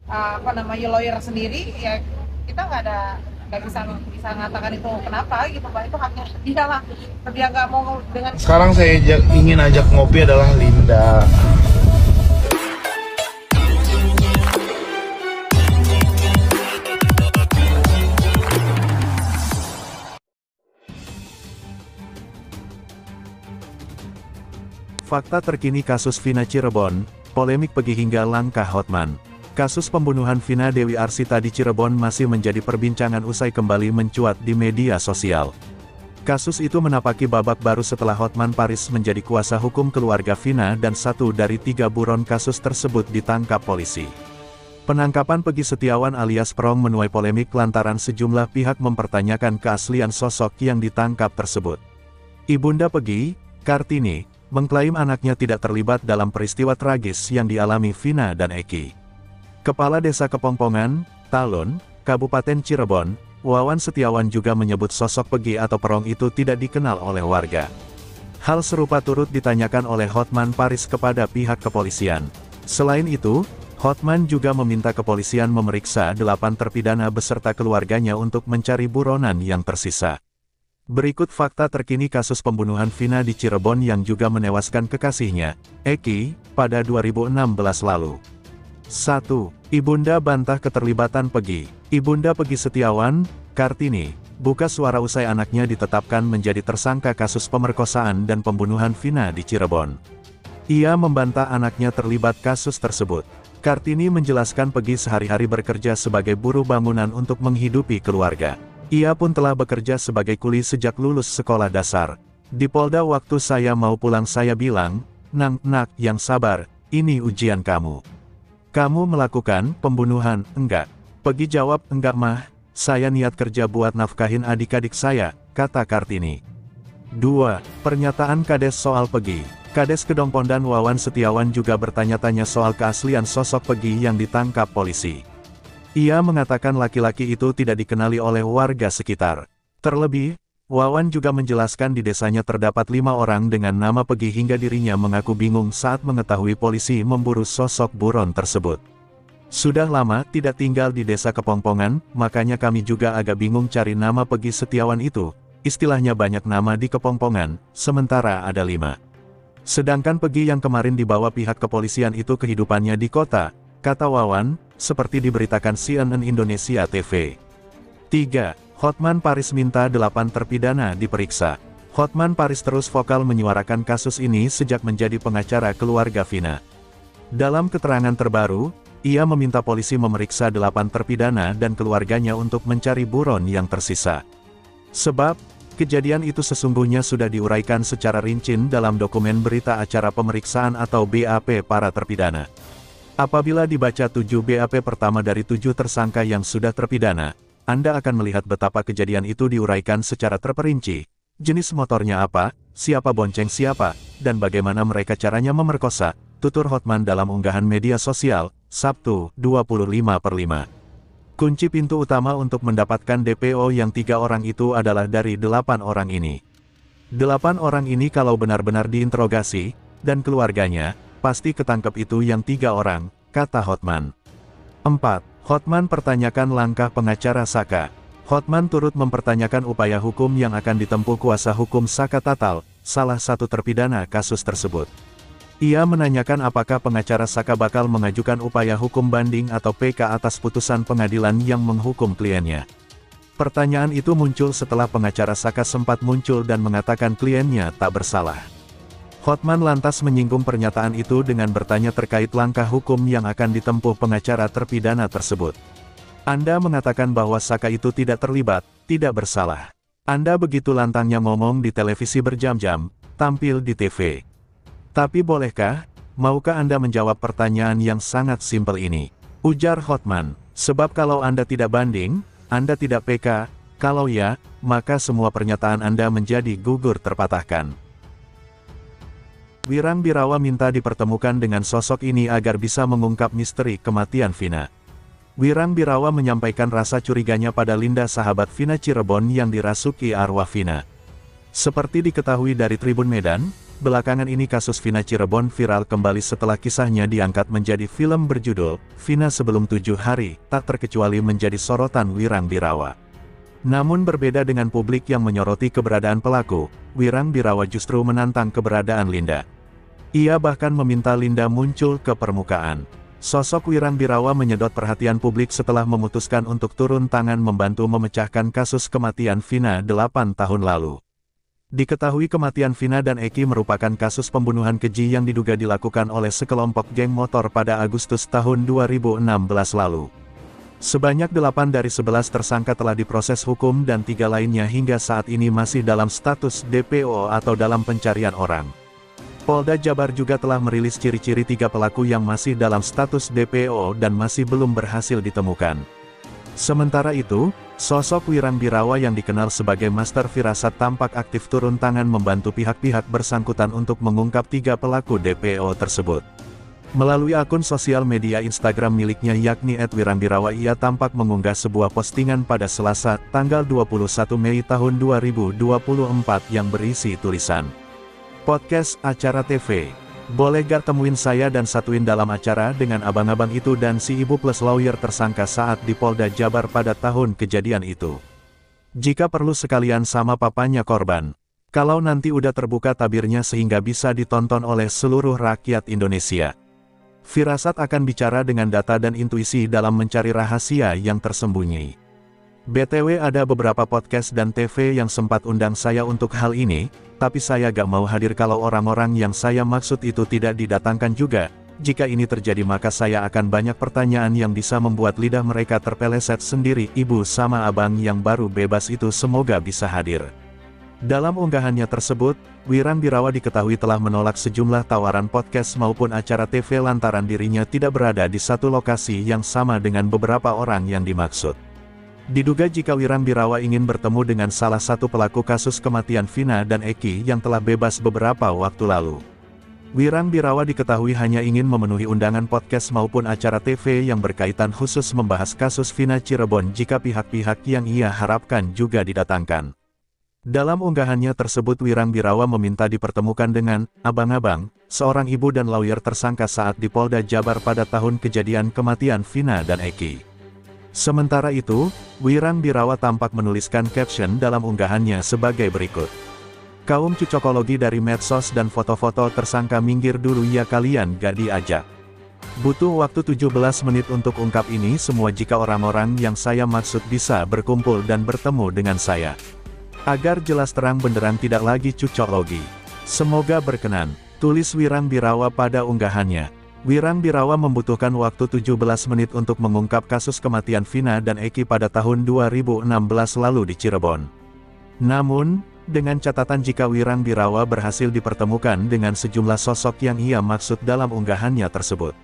apa namanya lawyer sendiri, ya kita nggak bisa bisa mengatakan itu kenapa gitu Pak, itu haknya dia lah. Dia nggak mau dengan. Sekarang saya ingin ajak ngopi adalah Linda. Fakta terkini kasus Vina Cirebon, polemik pergi hingga langkah Hotman. Kasus pembunuhan Vina Dewi Arsita di Cirebon masih menjadi perbincangan usai kembali mencuat di media sosial. Kasus itu menapaki babak baru setelah Hotman Paris menjadi kuasa hukum keluarga Vina dan satu dari 3 buron kasus tersebut ditangkap polisi. Penangkapan Peggy Setiawan alias Prong menuai polemik lantaran sejumlah pihak mempertanyakan keaslian sosok yang ditangkap tersebut. Ibunda Peggy, Kartini, mengklaim anaknya tidak terlibat dalam peristiwa tragis yang dialami Vina dan Eki. Kepala Desa Kepongpongan, Talun, Kabupaten Cirebon, Wawan Setiawan juga menyebut sosok Peggy atau Perong itu tidak dikenal oleh warga. Hal serupa turut ditanyakan oleh Hotman Paris kepada pihak kepolisian. Selain itu, Hotman juga meminta kepolisian memeriksa 8 terpidana beserta keluarganya untuk mencari buronan yang tersisa. Berikut fakta terkini kasus pembunuhan Vina di Cirebon yang juga menewaskan kekasihnya, Eki, pada 2016 lalu. 1. Ibunda bantah keterlibatan Peggy. Ibunda Peggy Setiawan, Kartini, buka suara usai anaknya ditetapkan menjadi tersangka kasus pemerkosaan dan pembunuhan Vina di Cirebon. Ia membantah anaknya terlibat kasus tersebut. Kartini menjelaskan Peggy sehari-hari bekerja sebagai buruh bangunan untuk menghidupi keluarga. Ia pun telah bekerja sebagai kuli sejak lulus sekolah dasar. Di Polda waktu saya mau pulang saya bilang, nak, yang sabar, ini ujian kamu. Kamu melakukan pembunuhan, enggak? Peggy jawab, enggak mah, saya niat kerja buat nafkahin adik-adik saya, kata Kartini. 2. Pernyataan Kades soal Peggy. Kades Kedongpondan Wawan Setiawan juga bertanya-tanya soal keaslian sosok Peggy yang ditangkap polisi. Ia mengatakan laki-laki itu tidak dikenali oleh warga sekitar. Terlebih, Wawan juga menjelaskan di desanya terdapat 5 orang dengan nama Peggy hingga dirinya mengaku bingung saat mengetahui polisi memburu sosok buron tersebut. Sudah lama tidak tinggal di desa Kepongpongan, makanya kami juga agak bingung cari nama Peggy Setiawan itu. Istilahnya banyak nama di Kepongpongan, sementara ada 5. Sedangkan Peggy yang kemarin dibawa pihak kepolisian itu kehidupannya di kota, kata Wawan, seperti diberitakan CNN Indonesia TV. 3. Hotman Paris minta 8 terpidana diperiksa. Hotman Paris terus vokal menyuarakan kasus ini sejak menjadi pengacara keluarga Vina. Dalam keterangan terbaru, ia meminta polisi memeriksa 8 terpidana dan keluarganya untuk mencari buron yang tersisa. Sebab, kejadian itu sesungguhnya sudah diuraikan secara rinci dalam dokumen berita acara pemeriksaan atau BAP para terpidana. Apabila dibaca 7 BAP pertama dari 7 tersangka yang sudah terpidana, Anda akan melihat betapa kejadian itu diuraikan secara terperinci. Jenis motornya apa, siapa bonceng siapa, dan bagaimana mereka caranya memerkosa, tutur Hotman dalam unggahan media sosial, Sabtu, 25/5. Kunci pintu utama untuk mendapatkan DPO yang 3 orang itu adalah dari 8 orang ini. 8 orang ini kalau benar-benar diinterogasi, dan keluarganya, pasti ketangkep itu yang 3 orang, kata Hotman. 4. Hotman pertanyakan langkah pengacara Saka. Hotman turut mempertanyakan upaya hukum yang akan ditempuh kuasa hukum Saka Tatal, salah satu terpidana kasus tersebut. Ia menanyakan apakah pengacara Saka bakal mengajukan upaya hukum banding atau PK atas putusan pengadilan yang menghukum kliennya. Pertanyaan itu muncul setelah pengacara Saka sempat muncul dan mengatakan kliennya tak bersalah. Hotman lantas menyinggung pernyataan itu dengan bertanya terkait langkah hukum yang akan ditempuh pengacara terpidana tersebut. Anda mengatakan bahwa Saka itu tidak terlibat, tidak bersalah. Anda begitu lantangnya ngomong di televisi berjam-jam, tampil di TV. Tapi bolehkah, maukah Anda menjawab pertanyaan yang sangat simpel ini? Ujar Hotman, sebab kalau Anda tidak banding, Anda tidak PK, kalau ya, maka semua pernyataan Anda menjadi gugur terpatahkan. Wirang Birawa minta dipertemukan dengan sosok ini agar bisa mengungkap misteri kematian Vina. Wirang Birawa menyampaikan rasa curiganya pada Linda sahabat Vina Cirebon yang dirasuki arwah Vina. Seperti diketahui dari Tribun Medan, Belakangan ini kasus Vina Cirebon viral kembali setelah kisahnya diangkat menjadi film berjudul Vina Sebelum 7 Hari, tak terkecuali menjadi sorotan Wirang Birawa. Namun berbeda dengan publik yang menyoroti keberadaan pelaku, Wirang Birawa justru menantang keberadaan Linda. Ia bahkan meminta Linda muncul ke permukaan. Sosok Wirang Birawa menyedot perhatian publik setelah memutuskan untuk turun tangan membantu memecahkan kasus kematian Vina 8 tahun lalu. Diketahui kematian Vina dan Eki merupakan kasus pembunuhan keji yang diduga dilakukan oleh sekelompok geng motor pada Agustus tahun 2016 lalu. Sebanyak 8 dari 11 tersangka telah diproses hukum dan 3 lainnya hingga saat ini masih dalam status DPO atau dalam pencarian orang. Polda Jabar juga telah merilis ciri-ciri 3 pelaku yang masih dalam status DPO dan masih belum berhasil ditemukan. Sementara itu, sosok Wirang Birawa yang dikenal sebagai Master Firasat tampak aktif turun tangan membantu pihak-pihak bersangkutan untuk mengungkap 3 pelaku DPO tersebut. Melalui akun sosial media Instagram miliknya yakni @wirangbirawa, ia tampak mengunggah sebuah postingan pada Selasa, tanggal 21 Mei tahun 2024 yang berisi tulisan, "Podcast acara TV. Boleh gak temuin saya dan satuin dalam acara dengan abang-abang itu dan si ibu plus lawyer tersangka saat di Polda Jabar pada tahun kejadian itu. Jika perlu sekalian sama papanya korban. Kalau nanti udah terbuka tabirnya sehingga bisa ditonton oleh seluruh rakyat Indonesia. Firasat akan bicara dengan data dan intuisi dalam mencari rahasia yang tersembunyi. BTW ada beberapa podcast dan TV yang sempat undang saya untuk hal ini, tapi saya gak mau hadir kalau orang-orang yang saya maksud itu tidak didatangkan juga. Jika ini terjadi maka saya akan banyak pertanyaan yang bisa membuat lidah mereka terpeleset sendiri. Ibu sama abang yang baru bebas itu semoga bisa hadir." Dalam unggahannya tersebut, Wirang Birawa diketahui telah menolak sejumlah tawaran podcast maupun acara TV lantaran dirinya tidak berada di satu lokasi yang sama dengan beberapa orang yang dimaksud. Diduga jika Wirang Birawa ingin bertemu dengan salah satu pelaku kasus kematian Vina dan Eki yang telah bebas beberapa waktu lalu. Wirang Birawa diketahui hanya ingin memenuhi undangan podcast maupun acara TV yang berkaitan khusus membahas kasus Vina Cirebon jika pihak-pihak yang ia harapkan juga didatangkan. Dalam unggahannya tersebut Wirang Birawa meminta dipertemukan dengan abang-abang, seorang ibu dan lawyer tersangka saat di Polda Jabar pada tahun kejadian kematian Vina dan Eki. Sementara itu, Wirang Birawa tampak menuliskan caption dalam unggahannya sebagai berikut. "Kaum cucokologi dari medsos dan foto-foto tersangka minggir dulu ya, kalian gak diajak. Butuh waktu 17 menit untuk ungkap ini semua jika orang-orang yang saya maksud bisa berkumpul dan bertemu dengan saya. Agar jelas terang benderang tidak lagi cucokologi. Semoga berkenan," tulis Wirang Birawa pada unggahannya. Wirang Birawa membutuhkan waktu 17 menit untuk mengungkap kasus kematian Vina dan Eki pada tahun 2016 lalu di Cirebon. Namun, dengan catatan jika Wirang Birawa berhasil dipertemukan dengan sejumlah sosok yang ia maksud dalam unggahannya tersebut.